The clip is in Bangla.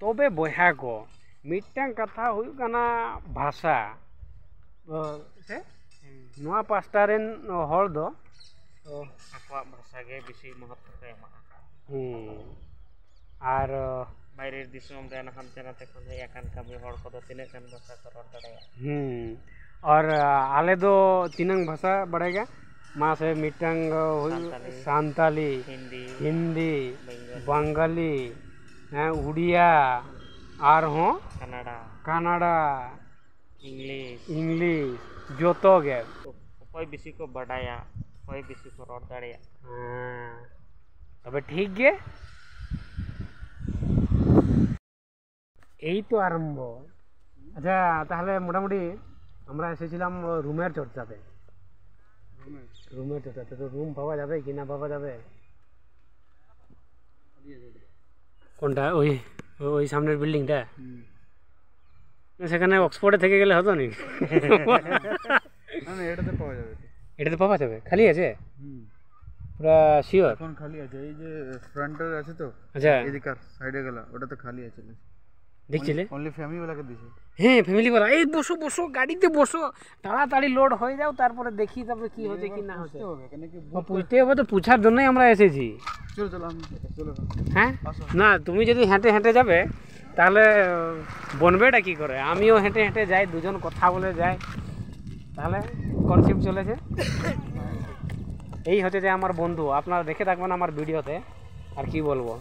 তবে বয়হা গো মিটটাং কথা হুᱭᱩᱜ ᱠᱟᱱᱟ ভাষা ᱥᱮ ᱱᱚᱣᱟ ᱯᱟᱥᱴᱟ ᱨᱮᱱ ᱦᱚᱲ ᱫᱚ ᱟᱠᱚᱣᱟᱜ ᱵᱷᱟষᱟ ᱜᱮ ᱵᱮᱥᱤ ᱢᱚᱦᱚᱛᱛᱚ ᱠᱚ ᱮᱢᱟᱜᱼᱟ ᱟᱨ বাইরের দিশᱚᱢ ᱨᱮᱱ ᱦᱟᱱᱛᱮ ᱱᱟᱛᱮ ᱠᱷᱚᱱ ᱦᱮᱡ ᱟᱠᱟᱱ ᱠᱟᱹᱢᱤ ᱦᱚᱲ ᱠᱚᱫᱚ ᱛᱤᱱᱟᱹᱜ ᱜᱟᱱ ᱵᱷᱟষᱟ ᱠᱚ ᱨᱚᱲ ᱫᱟᱲᱮᱭᱟᱜᱼᱟ और आले दो तीनंग भाषा बढ़ेगा माँ से मिटंग सांताली हिंदी बंगाली उड़िया और हों कनाडा इंग्लिश जोतो गे অকয় বেশি को বাড়ায়া অকয় বেশি को রড় দাঁড়িয়া তবে ঠিক গে এই তো আরম্ভ আচ্ছা তাহলে মোটামুটি আমরা এসেছিলাম রুমের চর্চাতে তো রুম পাওয়া যাবে কি না পাওয়া যাবে কোনটা ওই ওই সামনের বিল্ডিংটা সেখানে অক্সফোর্ডে থেকে গেলে হতো নি না এটাতে পাওয়া যাবে এটাতে পাওয়া যাবে খালি আছে পুরা শিওর এখন খালি আছে এই যে ফ্রন্টের আছে তো আচ্ছা এদিকার সাইডে গেলা ওটাতে খালি আছে দেখছিলে অনলি ফ্যামিলি ওয়ালাকে দিছে হ্যাঁ ফ্যামিলি वाला এই বসো বসো গাড়িতে বসো তাড়াতাড়ি লোড হয়ে যাও তারপরে দেখি তারপরে কি হচ্ছে কি না হচ্ছে পুছতে হবে তো পুছার জন্যই আমরা এসেছি চলো হ্যাঁ না তুমি যদি হেঁটে হেঁটে যাবে তাহলে বনবেটা কি করে আমিও হেঁটে হেঁটে যাই দুজন কথা বলে যাই তাহলে কনসেপ্ট চলেছে এই হচ্ছে যে আমার বন্ধু আপনারা দেখে থাকবেন আমার ভিডিওতে আর কি বলবো